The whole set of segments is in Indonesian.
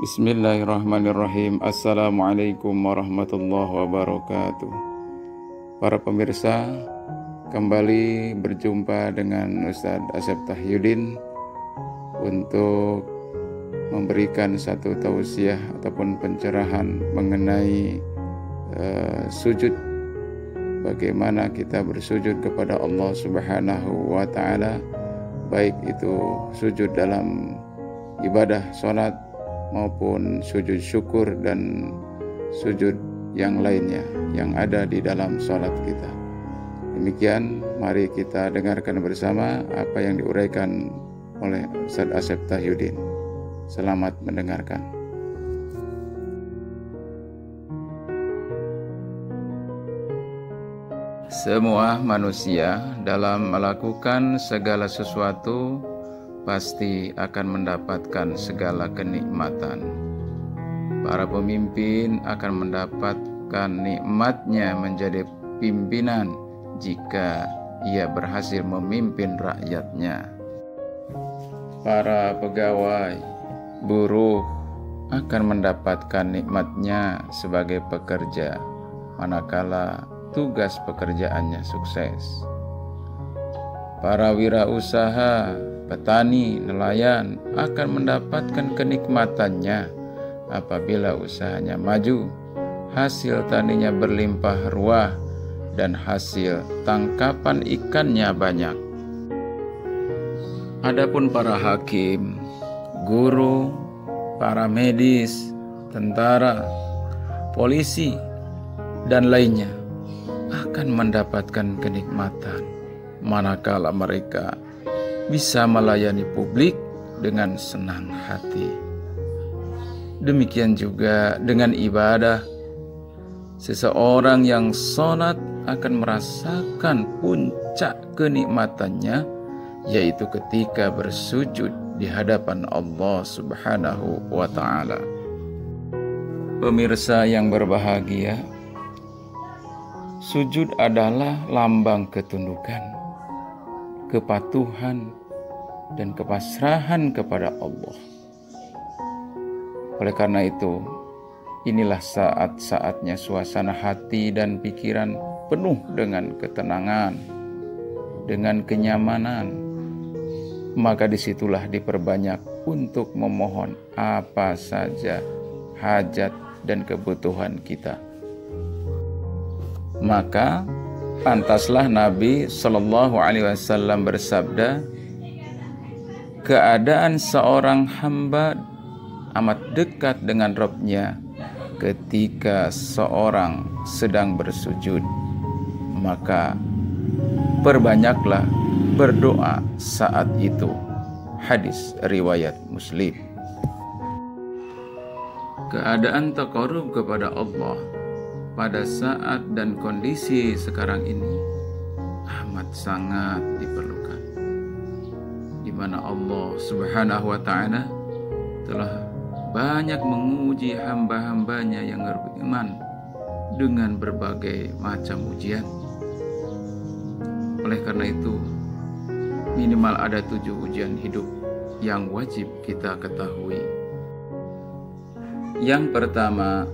Bismillahirrahmanirrahim. Assalamualaikum warahmatullahi wabarakatuh. Para pemirsa, kembali berjumpa dengan Ustadz Asep Tahyudin untuk memberikan satu tausiah ataupun pencerahan mengenai sujud. Bagaimana kita bersujud kepada Allah Subhanahu wa Ta'ala, baik itu sujud dalam ibadah sholat maupun sujud syukur dan sujud yang lainnya yang ada di dalam sholat kita. Demikian, mari kita dengarkan bersama apa yang diuraikan oleh Ustadz Asep Tahyudin. Selamat mendengarkan. Semua manusia dalam melakukan segala sesuatu pasti akan mendapatkan segala kenikmatan. Para pemimpin akan mendapatkan nikmatnya menjadi pimpinan jika ia berhasil memimpin rakyatnya. Para pegawai, buruh akan mendapatkan nikmatnya sebagai pekerja manakala tugas pekerjaannya sukses. Para wirausaha, petani, nelayan akan mendapatkan kenikmatannya apabila usahanya maju, hasil taninya berlimpah ruah, dan hasil tangkapan ikannya banyak. Adapun para hakim, guru, para medis, tentara, polisi, dan lainnya akan mendapatkan kenikmatan manakala mereka bisa melayani publik dengan senang hati. Demikian juga dengan ibadah. Seseorang yang sholat akan merasakan puncak kenikmatannya, yaitu ketika bersujud di hadapan Allah Subhanahu wa Ta'ala. Pemirsa yang berbahagia, sujud adalah lambang ketundukan, kepatuhan, dan kepasrahan kepada Allah. Oleh karena itu, inilah saat-saatnya suasana hati dan pikiran penuh dengan ketenangan, dengan kenyamanan. Maka disitulah diperbanyak untuk memohon apa saja hajat dan kebutuhan kita. Maka pantaslah Nabi Shallallahu Alaihi Wasallam bersabda, keadaan seorang hamba amat dekat dengan Rabb-Nya ketika seorang sedang bersujud. Maka perbanyaklah berdoa saat itu. Hadis riwayat Muslim. Keadaan taqarrub kepada Allah pada saat dan kondisi sekarang ini amat sangat diperlukan, di mana Allah Subhanahu wa Ta'ala telah banyak menguji hamba-hambanya yang beriman dengan berbagai macam ujian. Oleh karena itu, minimal ada 7 ujian hidup yang wajib kita ketahui. Yang pertama,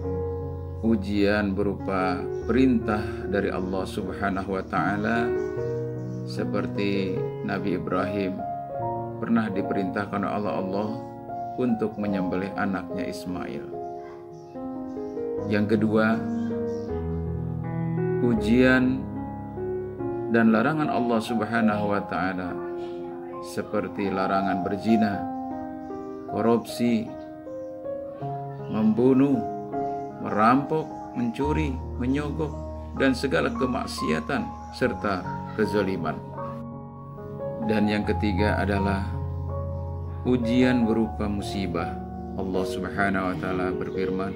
ujian berupa perintah dari Allah Subhanahu wa Ta'ala, seperti Nabi Ibrahim pernah diperintahkan oleh Allah untuk menyembelih anaknya Ismail. Yang kedua, ujian dan larangan Allah Subhanahu wa Ta'ala, seperti larangan berzina, korupsi, membunuh, merampok, mencuri, menyogok, dan segala kemaksiatan serta kezaliman. Dan yang ketiga adalah ujian berupa musibah. Allah Subhanahu wa Ta'ala berfirman,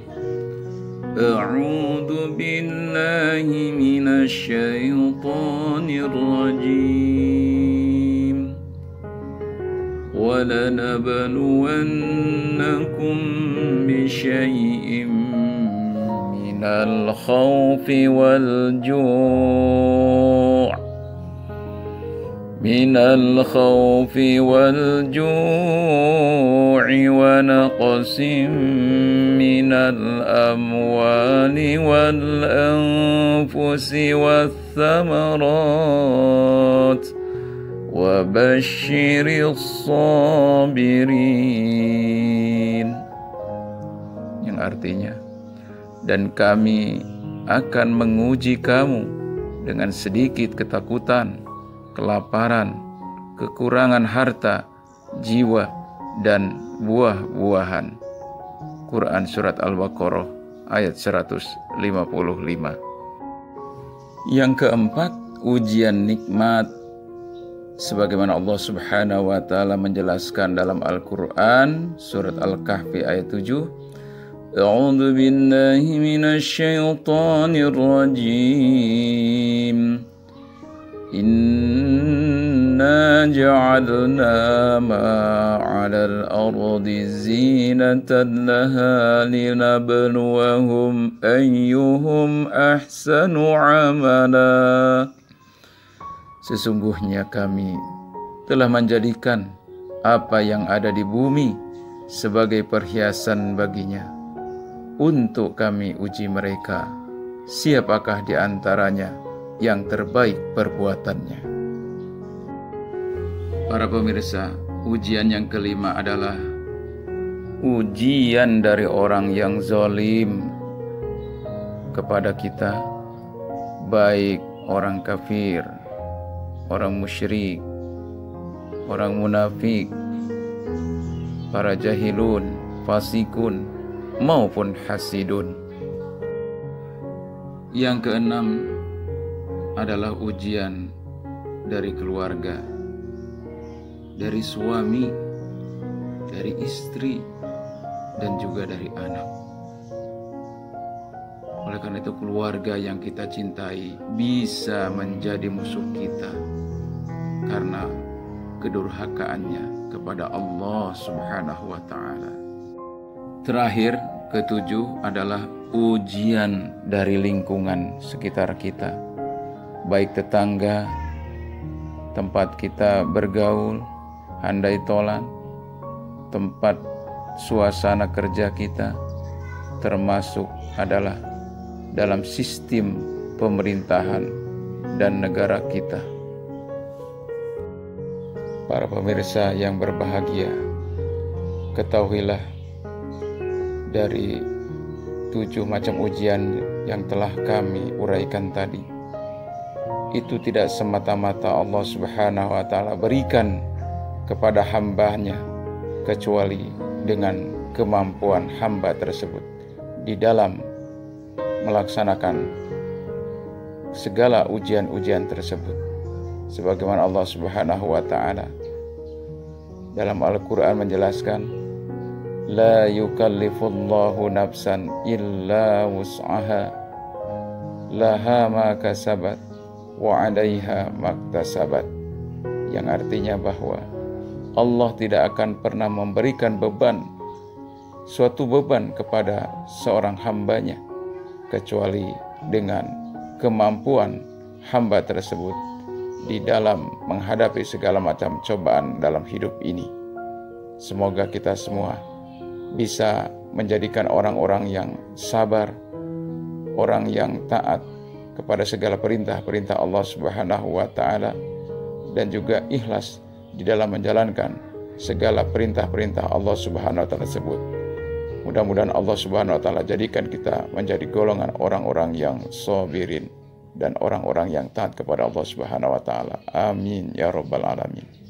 A'udzu billahi minasy syaithanir rajim. Wa lanabluwannakum bisyai'in minal khawfi wal ju' من الخوف والجوع ونقص من الأموال والأنفس والثمرات وبشر الصابرين, yang artinya, dan kami akan menguji kamu dengan sedikit ketakutan, kelaparan, kekurangan harta, jiwa, dan buah-buahan. Quran Surat Al-Baqarah ayat 155. Yang keempat, ujian nikmat. Sebagaimana Allah Subhanahu wa Ta'ala menjelaskan dalam Al-Quran Surat Al-Kahfi ayat 7, A'udzu billahi minasy syaithanir rajim. Inna ja'alna ma 'alal ardi zinatan laha linabluwahum ayyuhum ahsanu 'amala. Sesungguhnya kami telah menjadikan apa yang ada di bumi sebagai perhiasan baginya, untuk kami uji mereka, siapakah di antaranya yang terbaik perbuatannya. Para pemirsa, ujian yang kelima adalah ujian dari orang yang zalim kepada kita, baik orang kafir, orang musyrik, orang munafik, para jahilun, fasikun, maupun hasidun. Yang keenam adalah ujian dari keluarga, dari suami, dari istri, dan juga dari anak. Oleh karena itu, keluarga yang kita cintai bisa menjadi musuh kita karena kedurhakaannya kepada Allah Subhanahu wa Ta'ala. Terakhir, ketujuh adalah ujian dari lingkungan sekitar kita, baik tetangga, tempat kita bergaul, handai tolan, tempat suasana kerja kita, termasuk adalah dalam sistem pemerintahan dan negara kita. Para pemirsa yang berbahagia, ketahuilah dari 7 macam ujian yang telah kami uraikan tadi, itu tidak semata-mata Allah Subhanahu wa Ta'ala berikan kepada hambanya, kecuali dengan kemampuan hamba tersebut di dalam melaksanakan segala ujian-ujian tersebut. Sebagaimana Allah Subhanahu wa Ta'ala dalam Al-Quran menjelaskan, La yukallifullahu nafsan illa wus'aha, laha ma kasabat wa 'alaiha maktasabat, yang artinya bahwa Allah tidak akan pernah memberikan suatu beban kepada seorang hambanya, kecuali dengan kemampuan hamba tersebut di dalam menghadapi segala macam cobaan dalam hidup ini. Semoga kita semua bisa menjadikan orang-orang yang sabar, orang yang taat kepada segala perintah-perintah Allah Subhanahu wa Ta'ala, dan juga ikhlas di dalam menjalankan segala perintah-perintah Allah Subhanahu wa Ta'ala tersebut. Mudah-mudahan Allah Subhanahu wa Ta'ala jadikan kita menjadi golongan orang-orang yang sabirin dan orang-orang yang taat kepada Allah Subhanahu wa Ta'ala. Amin ya rabbal alamin.